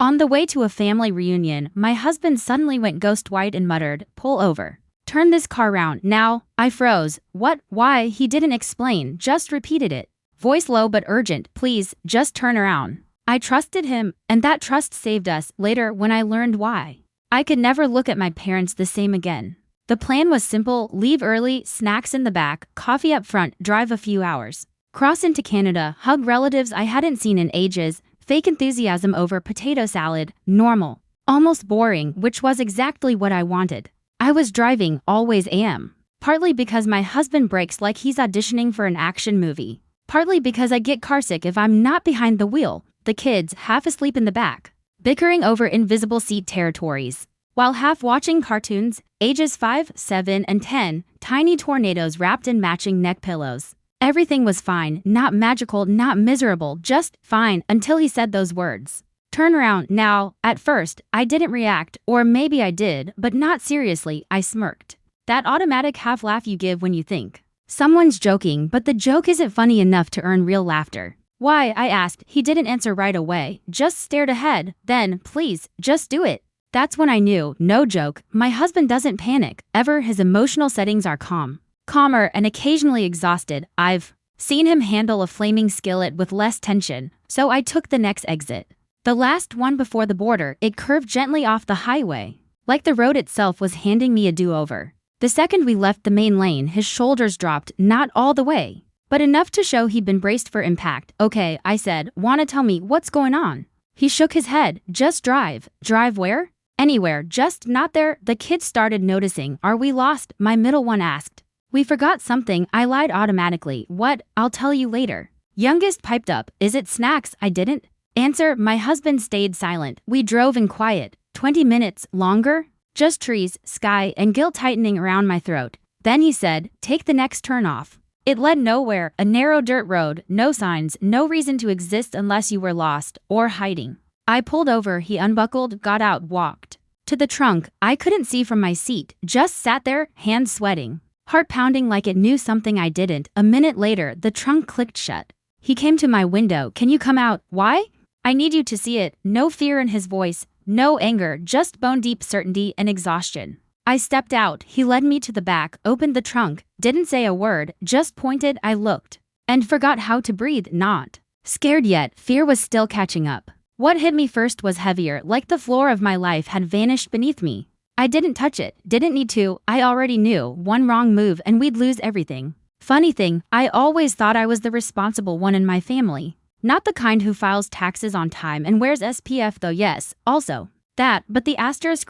On the way to a family reunion, my husband suddenly went ghost white and muttered, "Pull over. Turn this car round, now." I froze. What? Why? He didn't explain, just repeated it. Voice low but urgent, "Please, just turn around." I trusted him, and that trust saved us later when I learned why. I could never look at my parents the same again. The plan was simple: leave early, snacks in the back, coffee up front, drive a few hours. Cross into Canada, hug relatives I hadn't seen in ages, fake enthusiasm over potato salad, normal. Almost boring, which was exactly what I wanted. I was driving, always am. Partly because my husband brakes like he's auditioning for an action movie. Partly because I get carsick if I'm not behind the wheel, the kids half asleep in the back, bickering over invisible seat territories. While half watching cartoons, ages 5, 7, and 10, tiny tornadoes wrapped in matching neck pillows. Everything was fine, not magical, not miserable, just fine until he said those words. Turn around, now. At first, I didn't react, or maybe I did, but not seriously. I smirked. That automatic half laugh you give when you think someone's joking, but the joke isn't funny enough to earn real laughter. Why? I asked. He didn't answer right away, just stared ahead. Then, "Please, just do it." That's when I knew, no joke, my husband doesn't panic, ever. His emotional settings are calmer and occasionally exhausted. I've seen him handle a flaming skillet with less tension, so I took the next exit. The last one before the border. It curved gently off the highway, like the road itself was handing me a do-over. The second we left the main lane, his shoulders dropped, not all the way, but enough to show he'd been braced for impact. "Okay," I said, "wanna tell me what's going on?" He shook his head. "Just drive." "Drive where?" "Anywhere, just not there." The kids started noticing. "Are we lost?" my middle one asked. "We forgot something." I lied automatically. "What?" "I'll tell you later." Youngest piped up. "Is it snacks?" I didn't answer. My husband stayed silent. We drove in quiet. 20 minutes, longer? Just trees, sky, and guilt tightening around my throat. Then he said, "Take the next turn off." It led nowhere, a narrow dirt road, no signs, no reason to exist unless you were lost or hiding. I pulled over. He unbuckled, got out, walked to the trunk. I couldn't see from my seat, just sat there, hands sweating, heart pounding like it knew something I didn't. A minute later, the trunk clicked shut. He came to my window. "Can you come out?" "Why?" "I need you to see it." No fear in his voice, no anger, just bone-deep certainty and exhaustion. I stepped out. He led me to the back, opened the trunk, didn't say a word, just pointed. I looked and forgot how to breathe. Not scared yet, fear was still catching up. What hit me first was heavier, like the floor of my life had vanished beneath me. I didn't touch it, didn't need to. I already knew, one wrong move and we'd lose everything. Funny thing, I always thought I was the responsible one in my family. Not the kind who files taxes on time and wears SPF though. Yes, also that, but the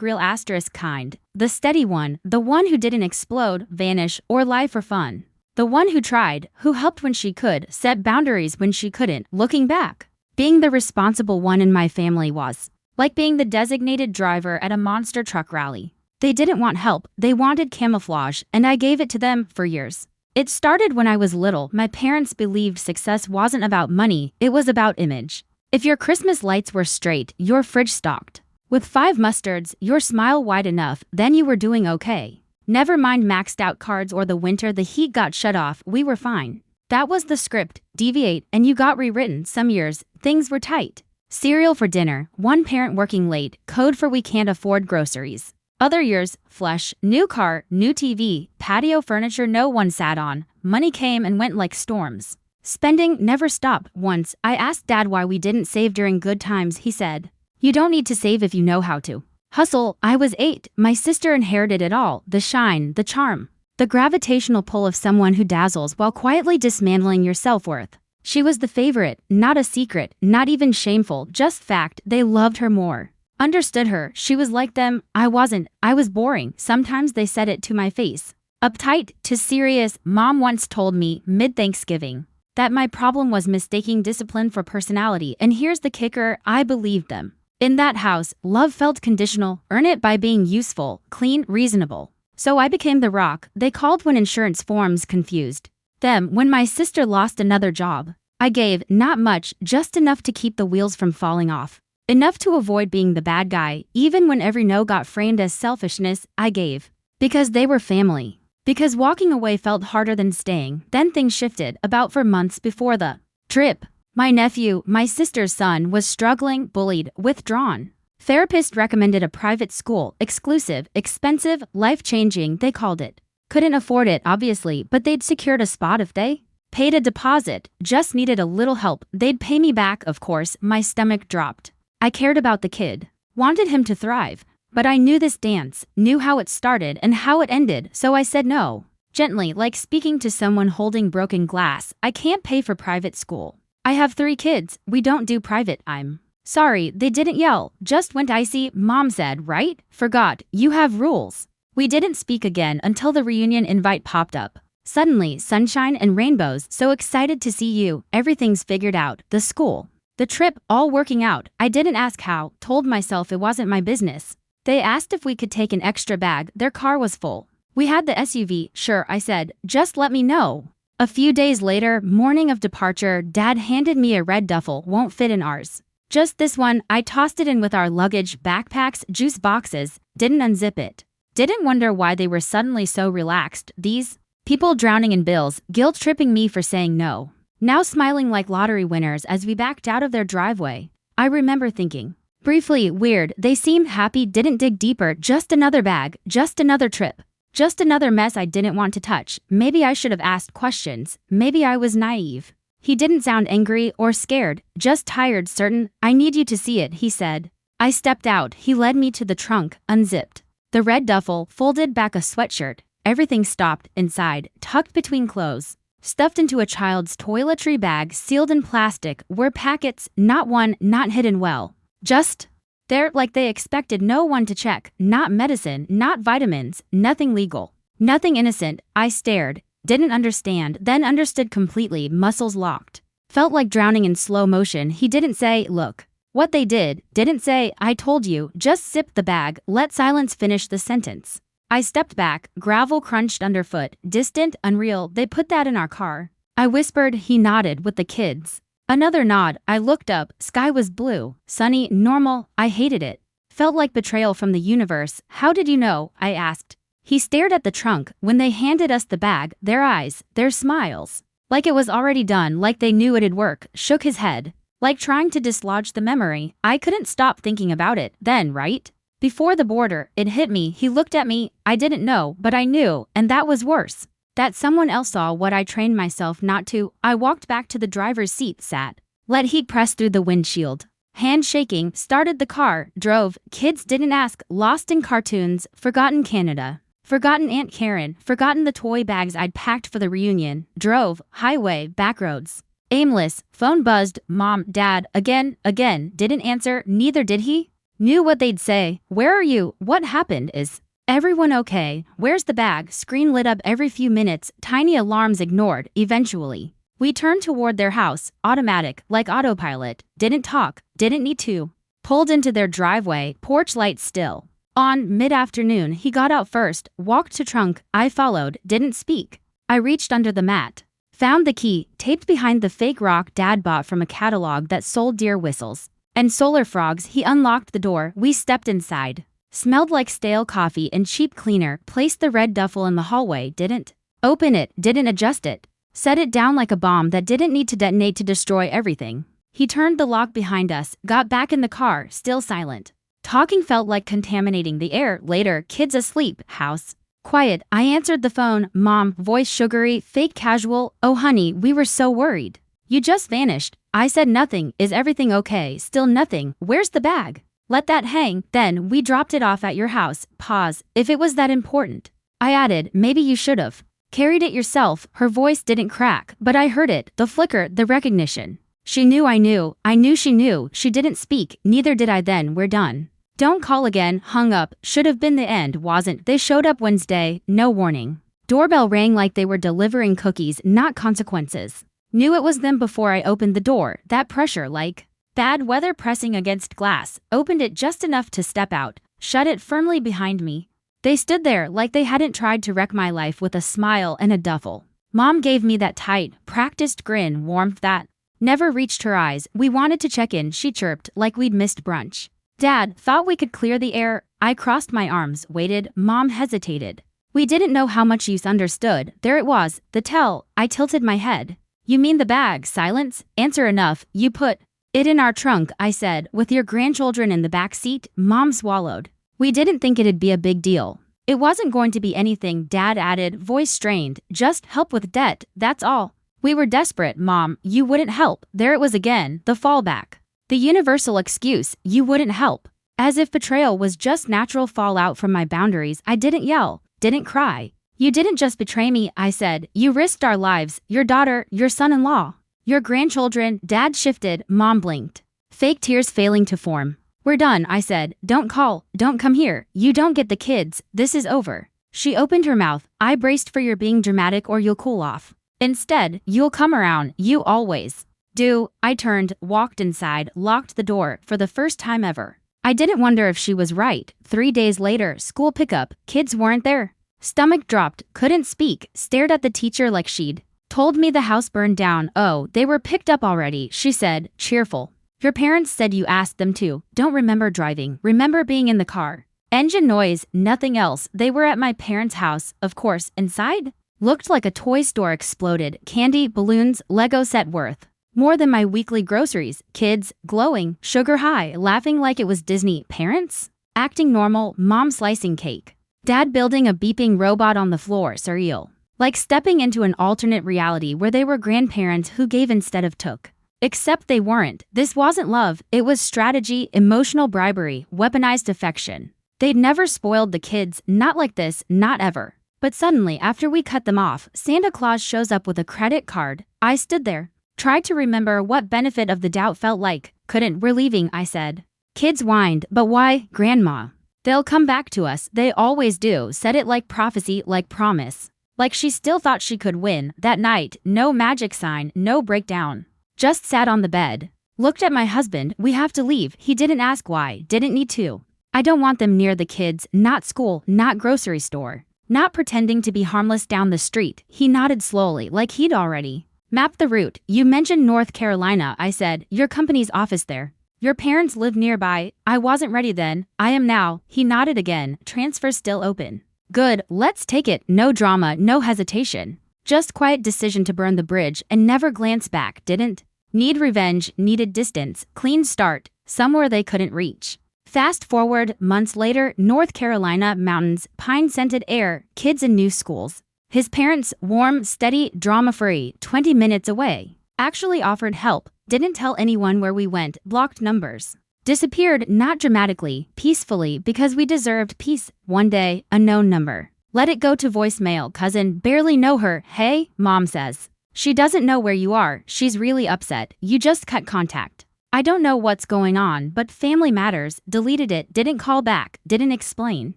real asterisk kind. The steady one, the one who didn't explode, vanish, or lie for fun. The one who tried, who helped when she could, set boundaries when she couldn't. Looking back, being the responsible one in my family was like being the designated driver at a monster truck rally. They didn't want help, they wanted camouflage, and I gave it to them for years. It started when I was little. My parents believed success wasn't about money, it was about image. If your Christmas lights were straight, your fridge stocked with 5 mustards, your smile wide enough, then you were doing okay. Never mind maxed out cards or the winter the heat got shut off, we were fine. That was the script. Deviate and you got rewritten. Some years, things were tight. Cereal for dinner, one parent working late, code for we can't afford groceries. Other years, flush, new car, new TV, patio furniture no one sat on. Money came and went like storms. Spending never stopped. Once, I asked Dad why we didn't save during good times. He said, "You don't need to save if you know how to hustle." I was 8. My sister inherited it all. The shine, the charm, the gravitational pull of someone who dazzles while quietly dismantling your self-worth. She was the favorite, not a secret, not even shameful, just fact. They loved her more. Understood her. She was like them. I wasn't. I was boring. Sometimes they said it to my face. Uptight to serious. Mom once told me, mid-Thanksgiving, that my problem was mistaking discipline for personality. And here's the kicker, I believed them. In that house, love felt conditional. Earn it by being useful, clean, reasonable. So I became the rock they called when insurance forms confused them. When my sister lost another job, I gave, not much, just enough to keep the wheels from falling off. Enough to avoid being the bad guy. Even when every no got framed as selfishness, I gave. Because they were family. Because walking away felt harder than staying. Then things shifted, about 4 months before the trip. My nephew, my sister's son, was struggling, bullied, withdrawn. Therapist recommended a private school, exclusive, expensive, life-changing, they called it. Couldn't afford it, obviously, but they'd secured a spot if they paid a deposit, just needed a little help. They'd pay me back, of course. My stomach dropped. I cared about the kid, wanted him to thrive, but I knew this dance, knew how it started and how it ended, so I said no. Gently, like speaking to someone holding broken glass. I can't pay for private school. I have 3 kids, we don't do private. I'm sorry. They didn't yell, just went icy. Mom said, right? Forgot, you have rules. We didn't speak again until the reunion invite popped up. Suddenly, sunshine and rainbows, so excited to see you, everything's figured out, the school, the trip, all working out. I didn't ask how, told myself it wasn't my business. They asked if we could take an extra bag, their car was full. We had the SUV, sure, I said, just let me know. A few days later, morning of departure, Dad handed me a red duffel, won't fit in ours. Just this one. I tossed it in with our luggage, backpacks, juice boxes, didn't unzip it. Didn't wonder why they were suddenly so relaxed, these people drowning in bills, guilt-tripping me for saying no. Now smiling like lottery winners as we backed out of their driveway. I remember thinking, briefly, weird, they seemed happy, didn't dig deeper, just another bag, just another trip. Just another mess I didn't want to touch. Maybe I should have asked questions. Maybe I was naive. He didn't sound angry or scared, just tired, certain. I need you to see it, he said. I stepped out. He led me to the trunk, unzipped the red duffel, folded back a sweatshirt. Everything stopped inside, tucked between clothes. Stuffed into a child's toiletry bag, sealed in plastic, were packets, not one, not hidden well. Just there, like they expected no one to check. Not medicine, not vitamins, nothing legal, nothing innocent. I stared, didn't understand, then understood completely, muscles locked. Felt like drowning in slow motion. He didn't say, look what they did, didn't say, I told you, just sipped the bag, let silence finish the sentence. I stepped back, gravel crunched underfoot, distant, unreal. They put that in our car. I whispered. He nodded with the kids. Another nod. I looked up. Sky was blue, sunny, normal. I hated it. Felt like betrayal from the universe. How did you know? I asked. He stared at the trunk. When they handed us the bag, their eyes, their smiles, like it was already done, like they knew it'd work, shook his head, like trying to dislodge the memory. I couldn't stop thinking about it then, right? Before the border, it hit me. He looked at me. I didn't know, but I knew, and that was worse. That someone else saw what I trained myself not to. I walked back to the driver's seat, sat, let heat press through the windshield. Hand shaking, started the car, drove. Kids didn't ask, lost in cartoons, forgotten Canada, forgotten Aunt Karen, forgotten the toy bags I'd packed for the reunion. Drove, highway, backroads. Aimless, phone buzzed, mom, dad, again, didn't answer, neither did he. Knew what they'd say. Where are you? What happened? Is everyone okay? Where's the bag? Screen lit up every few minutes, tiny alarms ignored. Eventually, we turned toward their house, automatic, like autopilot. Didn't talk, didn't need to. Pulled into their driveway, porch light still on. Mid-afternoon, he got out first, walked to trunk. I followed, didn't speak. I reached under the mat, found the key, taped behind the fake rock Dad bought from a catalog that sold deer whistles and solar frogs. He unlocked the door. We stepped inside. Smelled like stale coffee and cheap cleaner. Placed the red duffel in the hallway. Didn't open it, didn't adjust it. Set it down like a bomb that didn't need to detonate to destroy everything. He turned the lock behind us, got back in the car, still silent. Talking felt like contaminating the air. Later, kids asleep, house quiet. I answered the phone. Mom, voice sugary, fake casual. Oh honey, we were so worried. You just vanished. I said nothing. Is everything okay? Still nothing. Where's the bag? Let that hang. Then we dropped it off at your house. Pause. If it was that important. I added, maybe you should've carried it yourself. Her voice didn't crack, but I heard it. The flicker, the recognition. She knew I knew. I knew she knew. She didn't speak. Neither did I then. We're done. Don't call again. Hung up. Should have been the end, wasn't. They showed up Wednesday. No warning. Doorbell rang like they were delivering cookies, not consequences. Knew it was them before I opened the door. That pressure, like bad weather pressing against glass. Opened it just enough to step out. Shut it firmly behind me. They stood there like they hadn't tried to wreck my life with a smile and a duffel. Mom gave me that tight, practiced grin, warmth that never reached her eyes. We wanted to check in, she chirped, like we'd missed brunch. Dad thought we could clear the air. I crossed my arms, waited. Mom hesitated. We didn't know how much you understood. There it was, the tell. I tilted my head. You mean the bag? Silence. Answer enough. You put it in our trunk, I said, with your grandchildren in the back seat. Mom swallowed. We didn't think it'd be a big deal. It wasn't going to be anything, Dad added, voice strained. Just help with debt, that's all. We were desperate, Mom. You wouldn't help. There it was again, the fallback. The universal excuse, you wouldn't help. As if betrayal was just natural fallout from my boundaries, I didn't yell, didn't cry. You didn't just betray me, I said. You risked our lives, your daughter, your son-in-law, your grandchildren. Dad shifted, Mom blinked. Fake tears failing to form. We're done, I said. Don't call, don't come here. You don't get the kids. This is over. She opened her mouth. I braced for your being dramatic or you'll cool off. Instead, you'll come around. You always do. I turned, walked inside, locked the door for the first time ever. I didn't wonder if she was right. 3 days later, school pickup. Kids weren't there. Stomach dropped, couldn't speak, stared at the teacher like she'd told me the house burned down. Oh, they were picked up already, she said, cheerful. Your parents said you asked them to. Don't remember driving. Remember being in the car. Engine noise, nothing else. They were at my parents' house, of course. Inside? Looked like a toy store exploded. Candy, balloons, Lego set worth more than my weekly groceries. Kids, glowing, sugar high, laughing like it was Disney. Parents? Acting normal. Mom slicing cake. Dad building a beeping robot on the floor. Surreal. Like stepping into an alternate reality where they were grandparents who gave instead of took. Except they weren't. This wasn't love. It was strategy, emotional bribery, weaponized affection. They'd never spoiled the kids, not like this, not ever. But suddenly, after we cut them off, Santa Claus shows up with a credit card. I stood there, tried to remember what benefit of the doubt felt like. Couldn't. We're leaving, I said. Kids whined. But why, Grandma? They'll come back to us. They always do. Said it like prophecy, like promise. Like she still thought she could win. That night, no magic sign, no breakdown. Just sat on the bed. Looked at my husband. We have to leave. He didn't ask why. Didn't need to. I don't want them near the kids. Not school, not grocery store. Not pretending to be harmless down the street. He nodded slowly, like he'd already mapped the route. You mentioned North Carolina, I said. Your company's office there. Your parents live nearby. I wasn't ready then. I am now. He nodded again. Transfer still open. Good, let's take it. No drama, no hesitation. Just quiet decision to burn the bridge and never glance back. Didn't need revenge, needed distance, clean start, somewhere they couldn't reach. Fast forward, months later, North Carolina, mountains, pine-scented air, kids in new schools. His parents, warm, steady, drama-free, 20 minutes away. Actually offered help, didn't tell anyone where we went, blocked numbers. Disappeared, not dramatically, peacefully, because we deserved peace. One day, unknown number. Let it go to voicemail. Cousin, barely know her. Hey, Mom says. She doesn't know where you are. She's really upset. You just cut contact. I don't know what's going on, but family matters. Deleted it, didn't call back, didn't explain.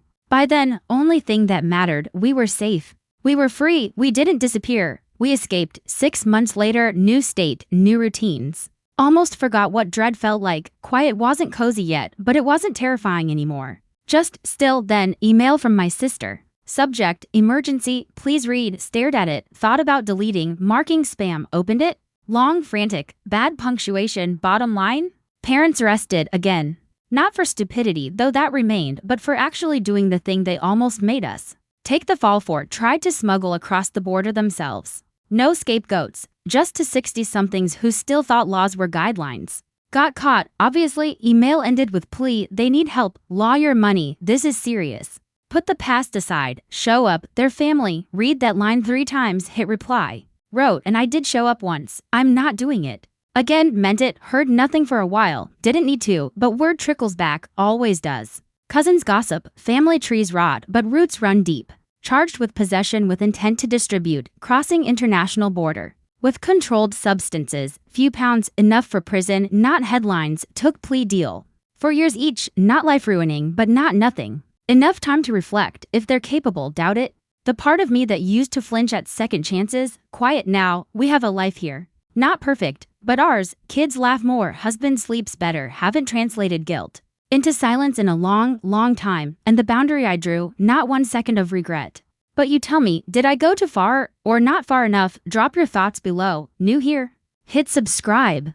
By then, only thing that mattered, we were safe. We were free, we didn't disappear. We escaped. 6 months later, new state, new routines. Almost forgot what dread felt like. Quiet wasn't cozy yet, but it wasn't terrifying anymore. Just still. Then, email from my sister. Subject, emergency, please read. Stared at it, thought about deleting, marking spam, opened it. Long, frantic, bad punctuation. Bottom line? Parents arrested again. Not for stupidity, though that remained, but for actually doing the thing they almost made us take the fall for. Tried to smuggle across the border themselves. No scapegoats, just to 60-somethings who still thought laws were guidelines. Got caught. Obviously, email ended with plea. They need help. Lawyer money. This is serious. Put the past aside. Show up. Their family. Read that line 3 times. Hit reply. Wrote, and I did show up once. I'm not doing it. Again, meant it. Heard nothing for a while. Didn't need to, but word trickles back. Always does. Cousins gossip. Family trees rot, but roots run deep. Charged with possession with intent to distribute. Crossing international border. With controlled substances. Few pounds, enough for prison, not headlines. Took plea deal. 4 years each. Not life-ruining, but not nothing. Enough time to reflect. If they're capable, doubt it. The part of me that used to flinch at second chances, quiet now. We have a life here. Not perfect, but ours. Kids laugh more. Husband sleeps better. Haven't translated guilt into silence in a long, long time. And the boundary I drew, not 1 second of regret. But you tell me, did I go too far or not far enough? Drop your thoughts below. New here? Hit subscribe.